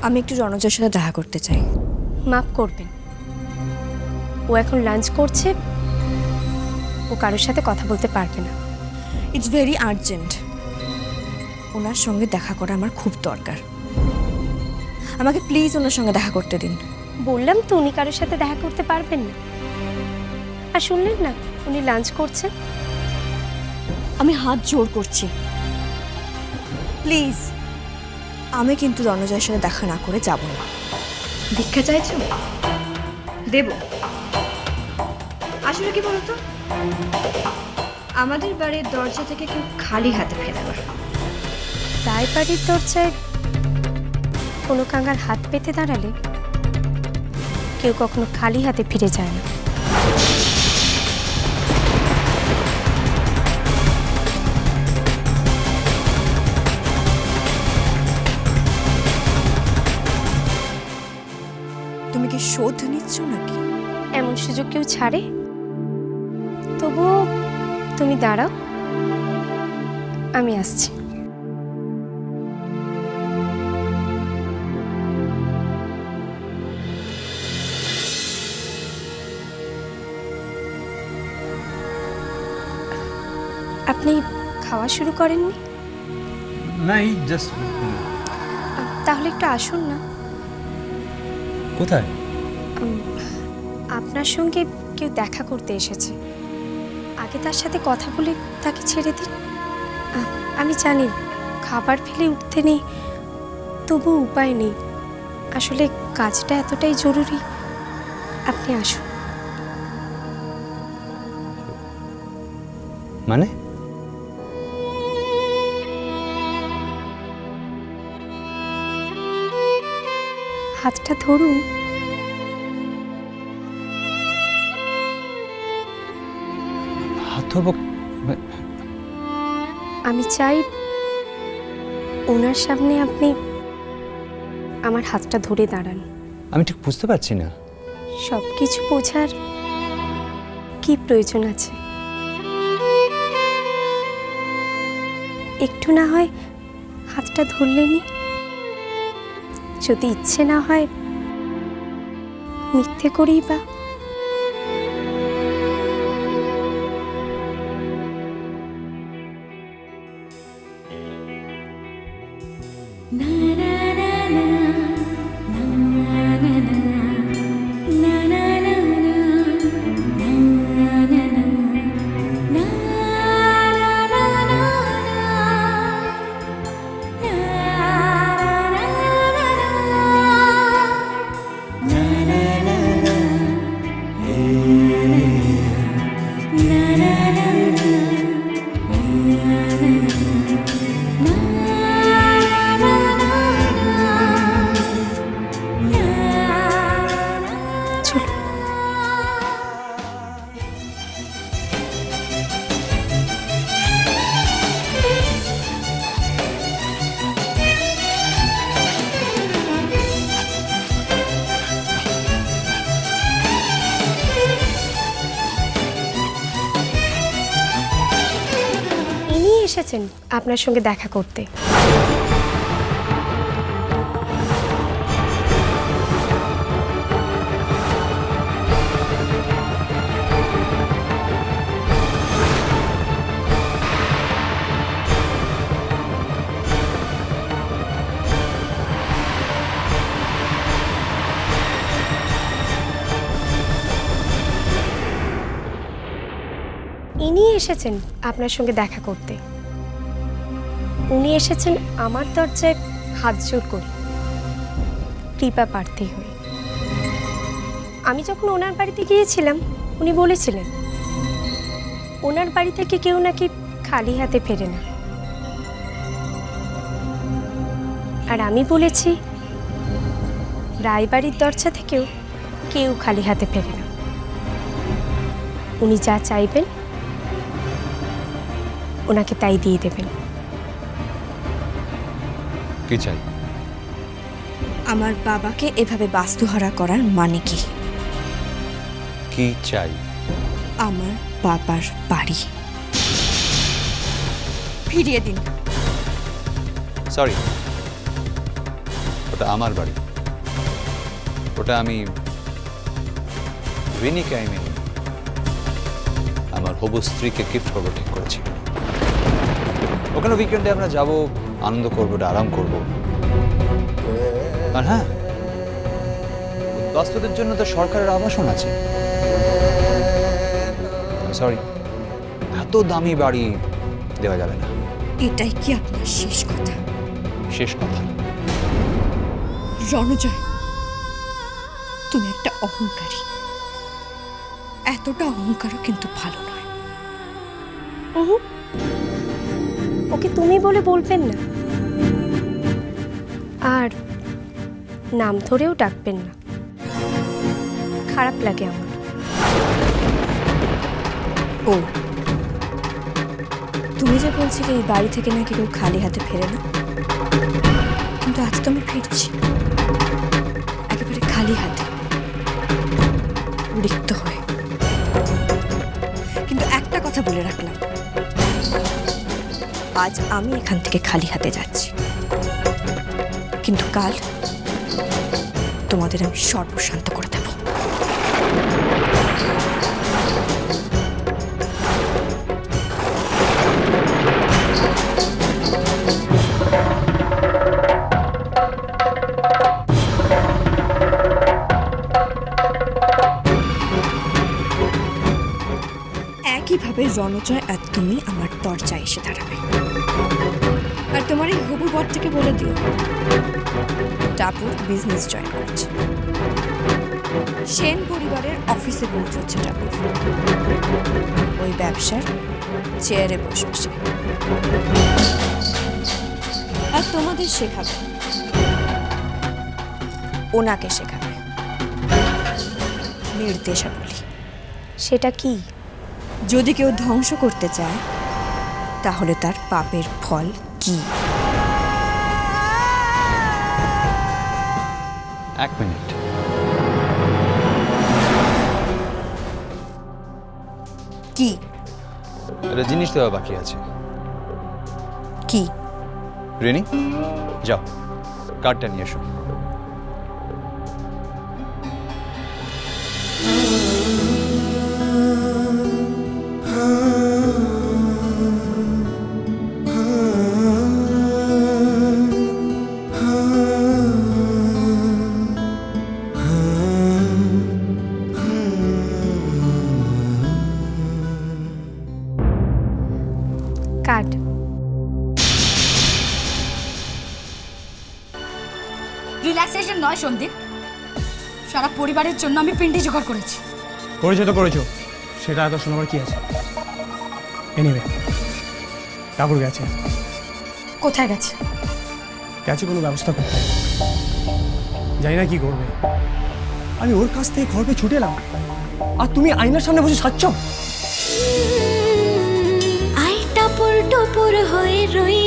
আমি একটু রণজয়ের সাথে দেখা করতে চাই। মাফ করবেন, ও এখন লাঞ্চ করছে, ও কারোর সাথে কথা বলতে পারবে না। ইটস ভেরি আর্জেন্ট, ওনার সঙ্গে দেখা করা আমার খুব দরকার। আমাকে প্লিজ ওনার সঙ্গে দেখা করতে দিন। বললাম তো উনি কারোর সাথে দেখা করতে পারবেন না। আর শুনলেন না উনি লাঞ্চ করছেন। আমি হাত জোর করছি, প্লিজ। আমি কিন্তু রণজয়ের সাথে দেখা না করে যাব না। ভিক্ষা চাইছো? দেব। আসলে কি বলতো, আমাদের বাড়ির দরজা থেকে কেউ খালি হাতে ফেরে না। রায়বাড়ির দরজায় কোনো কাঙ্গার হাত পেতে দাঁড়ালে কেউ কখনো খালি হাতে ফিরে যায় না। তুমি কি শোধ নিচ্ছ নাকি? এমন সুযোগ কেউ ছাড়ে? তবুও তুমি দাঁড়াও, আমি আসছি। আপনি খাওয়া শুরু করেননি? না, এই জাস্ট। তাহলে একটু আসুন না। কোথায়? আপনার সঙ্গে কেউ দেখা করতে এসেছে, আগে তার সাথে কথা বলে তাকে ছেড়ে দিন। আমি জানি খাবার ফেলে উঠতে নেই, তবু উপায় নেই। আসলে কাজটা এতটাই জরুরি, আপনি আসুন। মানে? হাতটা ধরুন। হাত ধরবো? আমি চাই ওনার সামনে আপনি আমার হাতটা ধরে দাঁড়ান। আমি ঠিক বুঝতে পারছি না। সব কিছু বোঝার কি প্রয়োজন আছে? একটু না হয় হাতটা ধরলেনি, যদি ইচ্ছে না হয় মিথ্যে করেই বা। ইনি এসেছেন আপনার সঙ্গে দেখা করতে। ইনি এসেছেন আপনার সঙ্গে দেখা করতে। উনি এসেছেন আমার দরজায় হাত জোর করে, কৃপা প্রার্থী হয়ে। আমি যখন ওনার বাড়িতে গিয়েছিলাম উনি বলেছিলেন ওনার বাড়ি থেকে কেউ নাকি খালি হাতে ফেরে না। আর আমি বলেছি রায়বাড়ির দরজা থেকেও কেউ খালি হাতে ফেরে না। উনি যা চাইবেন ওনাকে তাই দিয়ে দেবেন। কি চাই? আমার বাবাকে এভাবে বাস্তুহারা করার মানে কি? কি চাই? আমার বাবার বাড়ি ফিরিয়ে দিন। সরি, ওটা আমার বাড়ি, ওটা আমি রিনিকে আমার হবু স্ত্রীকে গিফট করবো ঠিক করেছি। ওখানে উইকেন্ডে আমরা যাব, আনন্দ করবো, আরাম করব। আর হ্যাঁ, বাস্তুদের জন্য তো সরকারের আবাসন আছে। সরি, এত দামি বাড়ি দেওয়া যাবে না। এটাই কি আপনার শেষ কথা? শেষ কথা। রণজয়, তুমি একটা অহংকারী। এতটা অহংকারও কিন্তু ভালো নয়। উহু। ওকে তুমি বলে বলবেন না, আর নাম ধরেও ডাকবেন না, খারাপ লাগে আমার। ও, তুমি যে বলছিলে এই বাড়ি থেকে নাকি কেউ খালি হাতে ফেরে না, কিন্তু আজ তো আমি ফিরছি একেবারে খালি হাতে, রিক্ত হয়ে। কিন্তু একটা কথা বলে রাখলাম, আজ আমি এখান থেকে খালি হাতে যাচ্ছি, কিন্তু কাল তোমাদের আমি সর্বশান্ত করে দেব। একইভাবে রণজয় আর তুমি আমার দরজায় এসে দাঁড়াবে, আর তোমার এই হবু বরটাকে বলে দিও টাপুর বিজনেস জয়েন করছে, সেন পরিবারের অফিসে পৌঁছচ্ছে টাপুর, ওই ব্যবসার চেয়ারে বসবে সে, আর তোমাদের শেখাবে, ওনাকে শেখাবে নির্দেশাবলী। সেটা কি? যদি কেউ ধ্বংস করতে চায় তাহলে তার পাপের ফল কি? এক মিনিট। কি? একটা জিনিস দেওয়া বাকি আছে। কি? রিনি, যাও কার্ডটা নিয়ে এসো। কার্ড। রিল্যাক্সেশন নয় সন্দীপ, সারা পরিবারের জন্য আমি পিন্ডি জোগাড় করেছি। করেছো তো করেছো, সেটা এত শোনাবার কি আছে? এনিওয়ে, কাপড় গেছে কোথায় গেছে? গেছে কোনো ব্যবস্থা করতে, জানি না কি করবে। আমি ওর কাছ থেকে ঘর পেয়ে ছুটে এলাম, আর তুমি আয়নার সামনে বসে সাচ্ছ। আই টাপুর টুপুর হয়ে রই